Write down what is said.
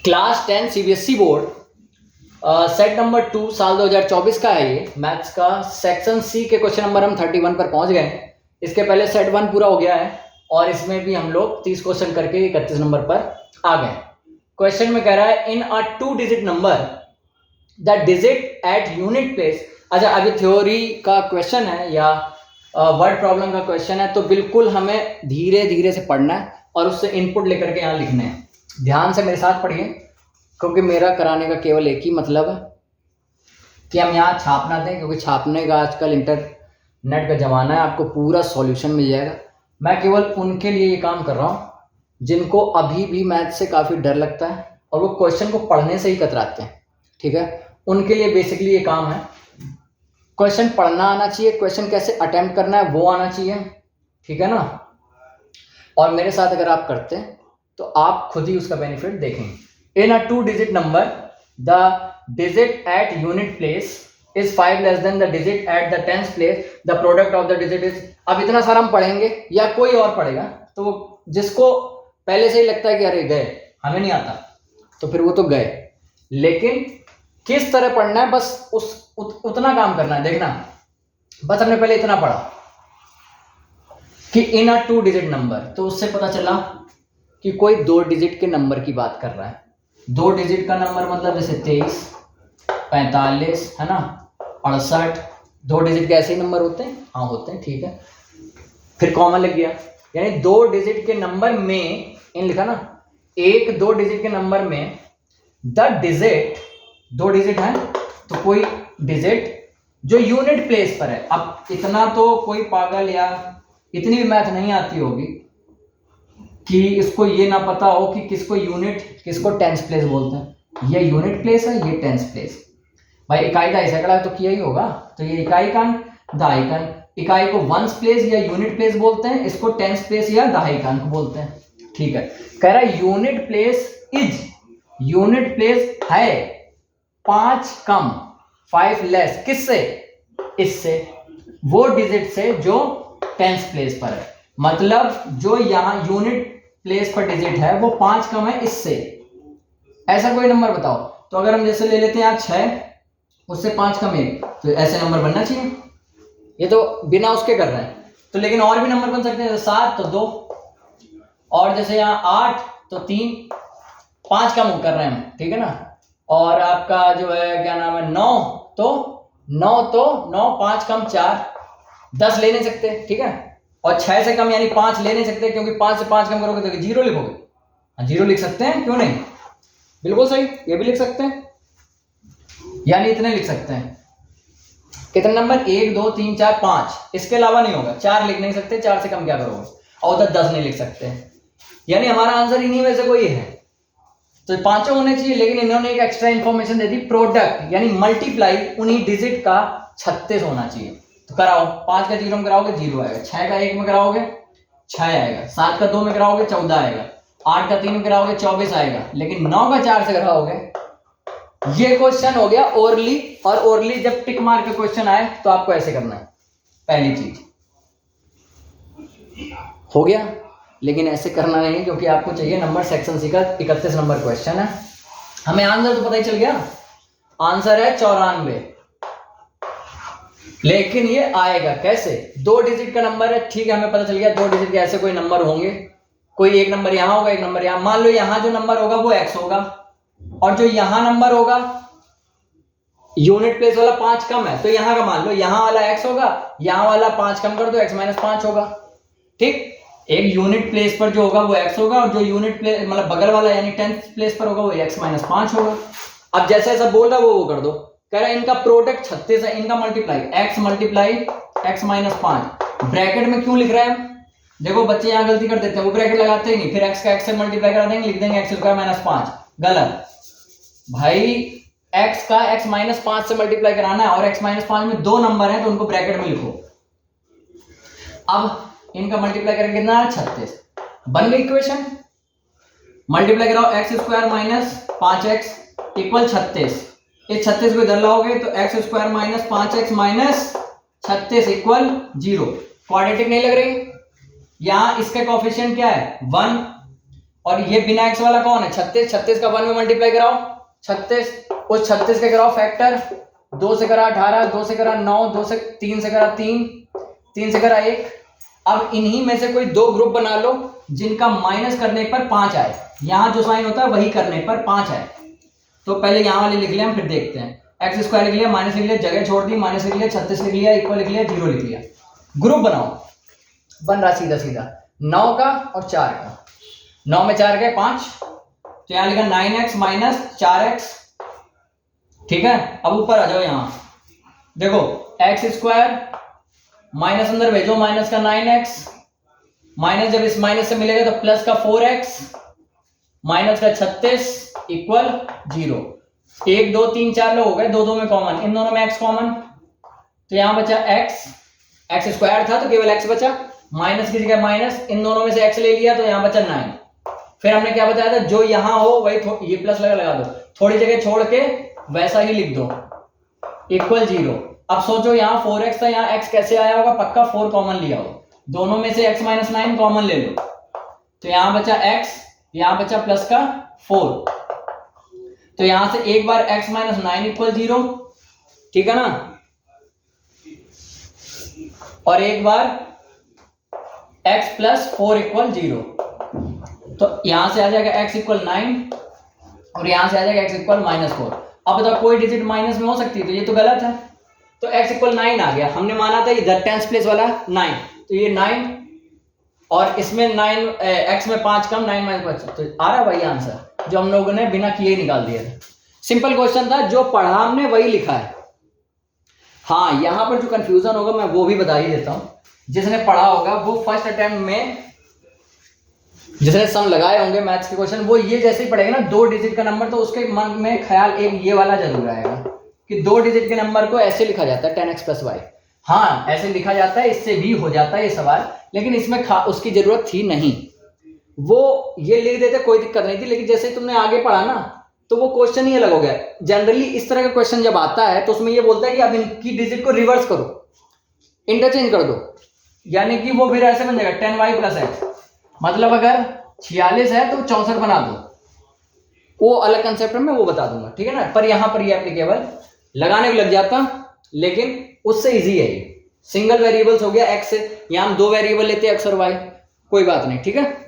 Class 10 CBSE board set number 2 साल 2024 का है। ये मैथ्स का सेक्शन सी के क्वेश्चन नंबर हम 31 पर पहुंच गए। इसके पहले सेट 1 पूरा हो गया है और इसमें भी हम लोग 30 क्वेश्चन करके 31 नंबर पर आ गए। क्वेश्चन में कह रहा है in a 2 digit number the digit at unit place. अच्छा, अभी थ्योरी का क्वेश्चन है या वर्ड प्रॉब्लम का क्वेश्चन है, तो बिल्कुल हमें धीरे धीरे से पढ़ना है और उससे इनपुट लेकर के यहाँ लिखने हैं। ध्यान से मेरे साथ पढ़िए, क्योंकि मेरा कराने का केवल एक ही मतलब है कि हम यहाँ छाप ना दें, क्योंकि छापने का आजकल इंटरनेट का ज़माना है, आपको पूरा सॉल्यूशन मिल जाएगा। मैं केवल उनके लिए ये काम कर रहा हूँ जिनको अभी भी मैथ से काफ़ी डर लगता है और वो क्वेश्चन को पढ़ने से ही कतराते हैं। ठीक है, उनके लिए बेसिकली ये काम है। क्वेश्चन पढ़ना आना चाहिए, क्वेश्चन कैसे अटेम्प्ट करना है वो आना चाहिए। ठीक है ना। और मेरे साथ अगर आप करते हैं तो आप खुद ही उसका बेनिफिट देखेंगे। In a 2 digit number the digit at unit place is 5 less than the digit at the 10th place, the product of the digit is. अब इतना सारा हम पढ़ेंगे या कोई और पढ़ेगा, तो जिसको पहले से ही लगता है कि अरे गए, हमें नहीं आता, तो फिर वो तो गए। लेकिन किस तरह पढ़ना है, बस उतना काम करना है। देखना, बस हमने पहले इतना पढ़ा कि इन अ 2 डिजिट नंबर, तो उससे पता चला कि कोई 2 डिजिट के नंबर की बात कर रहा है। 2 डिजिट का नंबर मतलब जैसे 23, 45 है ना, 68। 2 डिजिट के ऐसे ही नंबर होते हैं, हाँ होते हैं, ठीक है। फिर कॉमा लग गया, यानी 2 डिजिट के नंबर में, इन लिखा ना, 2 डिजिट के नंबर में द डिजिट, 2 डिजिट है तो कोई डिजिट जो यूनिट प्लेस पर है। अब इतना तो कोई पागल या इतनी भी मैथ नहीं आती होगी कि इसको ये ना पता हो कि किसको यूनिट किसको टेंस प्लेस बोलते हैं। ये यूनिट प्लेस है, ये टेंस प्लेस। भाई इकाई दहाई सैकड़ा तो किया ही होगा, तो ये इकाई कान दहाई कान। इकाई को वंस प्लेस या यूनिट प्लेस बोलते हैं, इसको टेंस प्लेस या दहाई कान को बोलते हैं। ठीक है, कह रहा है unit place is, unit place है 5 कम 5 लेस, किससे? इससे, वो डिजिट से जो टेंस प्लेस पर है। मतलब जो यहाँ यूनिट प्लेस पर डिजिट है वो 5 कम है इससे। ऐसा कोई नंबर बताओ। तो अगर हम जैसे ले लेते हैं यहाँ 6, उससे 5 कम 1, तो ऐसे नंबर बनना चाहिए। ये तो बिना उसके कर रहे हैं, तो लेकिन और भी नंबर बन सकते हैं। 7 तो 2, और जैसे यहाँ 8 तो 3, 5 कम कर रहे हैं हम, ठीक है ना। और आपका जो है क्या नाम है 9 तो 9 5 कम 4, 10 ले नहीं सकते, ठीक है। और 6 से कम यानी 5 ले नहीं सकते, क्योंकि 5 से 5 कम करोगे तो 0 लिखोगे। 0 लिख सकते हैं, क्यों नहीं, बिल्कुल सही, ये भी लिख सकते हैं, यानी इतने लिख सकते हैं। कितने नंबर? 1 2 3 4 5, इसके अलावा नहीं होगा। 4 लिख नहीं सकते, 4 से कम क्या करोगे। और उधर 10 नहीं लिख सकते, यानी हमारा आंसर इन्हीं में से कोई है। तो 5 होने चाहिए, लेकिन इन्होंने एक एक्स्ट्रा इंफॉर्मेशन दे दी, प्रोडक्ट यानी मल्टीप्लाई उन्हीं डिजिट का 36 होना चाहिए। तो कराओ, 5 का 0 में कराओगे 0 आएगा, 6 का 1 में कराओगे 6 आएगा, 7 का 2 में कराओगे 14 आएगा, 8 का 3 में कराओगे 24 आएगा, लेकिन 9 का 4 से कराओगे। ये क्वेश्चन हो गया ओरली, और ओरली जब टिक मार के क्वेश्चन आए तो आपको ऐसे करना है। पहली चीज हो गया, लेकिन ऐसे करना नहीं, क्योंकि आपको चाहिए नंबर। सेक्शन सी का 31 नंबर क्वेश्चन है। हमें आंसर तो पता ही चल गया, आंसर है 94। लेकिन ये आएगा कैसे? 2 डिजिट का नंबर है, ठीक है, हमें पता चल गया 2 डिजिट के ऐसे कोई नंबर होंगे। कोई एक नंबर यहां होगा, एक नंबर यहां। मान लो यहां जो नंबर होगा वो x होगा, और जो यहां नंबर होगा यूनिट प्लेस वाला 5 कम है, तो यहां का मान लो यहां वाला x होगा, यहां वाला 5 कम कर दो, x - 5 होगा। ठीक, एक यूनिट प्लेस पर जो होगा वो x होगा, और जो यूनिट प्लेस मतलब बगल वाला यानी 10th प्लेस पर होगा वो x - 5 होगा। अब जैसे ऐसा बोल रहा है वो कर दो। कह रहा है इनका प्रोडक्ट 36 है, इनका multiply x multiply x - 5। Bracket में क्यों लिख रहा है? देखो बच्चे यहाँ गलती कर देते हैं, वो ब्रैकेट लगाते ही नहीं, फिर x का x से मल्टीप्लाई करा देंगे, लिख देंगे x² - 5। गलत भाई, x का x - 5 से मल्टीप्लाई कराना है, और x - 5 में 2 नंबर हैं तो उनको ब्रैकेट में लिखो। अब इनका मल्टीप्लाई करके कितना है? 36। बन गई इक्वेशन। मल्टीप्लाई कराओ, x² - 5x इक्वल 36। इस 36 को इधर लाओगे तो x² - 5x - 36 इक्वल 0। क्वाड्रेटिक नहीं लग रही। यहां इसका कोएफिशिएंट क्या है? 1, और ये बिना एक्स वाला कौन है? 36। 36 का 1 में मल्टीप्लाई कराओ, 36 उस 36 के कराओ फैक्टर, 2 से करा 18, 2 से करा 9, 2 से 3 से करा 3, 3 से करा 1। अब इन्हीं में से कोई दो ग्रुप बना लो जिनका माइनस करने पर 5 आए। यहां जो साइन होता है वही करने पर 5 आए। तो पहले यहां वाले लिख लिया, हम फिर देखते हैं। एक्स स्क्वायर लिख लिया, माइनस लिख लिया, जगह छोड़ दी, माइनस लिख लिया, 36 लिख लिया, इक्वल लिख लिया, 0 लिख लिया। ग्रुप बनाओ, बन रहा सीधा सीधा 9 का और 4 का। 9 में 4 गए 5, तो यहां लिखा 9x माइनस 4x। ठीक है, अब ऊपर आ जाओ। यहां देखो एक्स स्क्वायर माइनस अंदर भेजो, माइनस का 9x माइनस, जब इस माइनस से मिलेगा तो प्लस का 4x माइनस का 36 इक्वल 0। 1 2 3 4 लोग हो गए, 2 2 में कॉमन, इन दोनों में x कॉमन, तो यहां बचा x स्क्वायर था तो केवल x बचा, माइनस की जगह माइनस, इन दोनों में से x ले लिया तो यहां बचा 9। फिर हमने क्या बताया था, जो यहां हो वही ये प्लस लगा दो, थोड़ी जगह छोड़ के वैसा ही लिख दो, इक्वल 0। अब सोचो यहाँ 4x था, यहाँ x कैसे आया होगा? पक्का 4 कॉमन लिया हो, दोनों में से x माइनस 9 कॉमन ले लो, तो यहां बचा x, यहां बचा प्लस का 4, तो यहां से एक बार x माइनस 9 इक्वल 0, ठीक है ना, और एक बार x प्लस 4 इक्वल 0, तो यहां से आ जाएगा x इक्वल 9 और यहां से आ जाएगा x इक्वल माइनस 4। अब बताओ कोई डिजिट माइनस में हो सकती है? तो ये तो गलत है, तो x इक्वल 9 आ गया। हमने माना था इधर टेंस प्लेस वाला 9, तो ये 9 और इसमें 9, x में 5 कम, 9 माइनस 5, तो आ रहा भाई आंसर जो हम लोगों ने बिना किए निकाल दिया था। सिंपल क्वेश्चन था, जो पढ़ा हमने वही लिखा है। हाँ, यहां पर जो कंफ्यूजन होगा मैं वो भी बता ही देता हूं। जिसने पढ़ा होगा वो फर्स्ट अटेम्प्ट में जिसने सम लगाए होंगे मैथ्स के क्वेश्चन, वो ये जैसे ही पढ़ेगा ना 2 डिजिट का नंबर, तो उसके मन में ख्याल एक ये वाला जरूर आएगा कि 2 डिजिट के नंबर को ऐसे लिखा जाता है 10x प्लस y। हाँ, ऐसे लिखा जाता है, इससे भी हो जाता है ये सवाल, लेकिन इसमें उसकी जरूरत थी नहीं। वो ये लिख देते, कोई दिक्कत नहीं थी, लेकिन जैसे तुमने आगे पढ़ा ना तो वो क्वेश्चन ही अलग हो गया। जनरली इस तरह का क्वेश्चन जब आता है तो उसमें ये बोलता है कि अब इनकी डिजिट को रिवर्स करो, इंटरचेंज कर दो, यानी कि वो फिर ऐसे बन जाएगा 10y प्लस x। मतलब अगर 46 है तो 64 बना दो, वो अलग कंसेप्ट में वो बता दूंगा, ठीक है ना। पर यहां पर ये एप्लीकेबल लगाने को लग जाता, लेकिन उससे इजी है ये। सिंगल वेरिएबल्स हो गया x से, यहां हम 2 वेरिएबल लेते हैं x और y, कोई बात नहीं, ठीक है।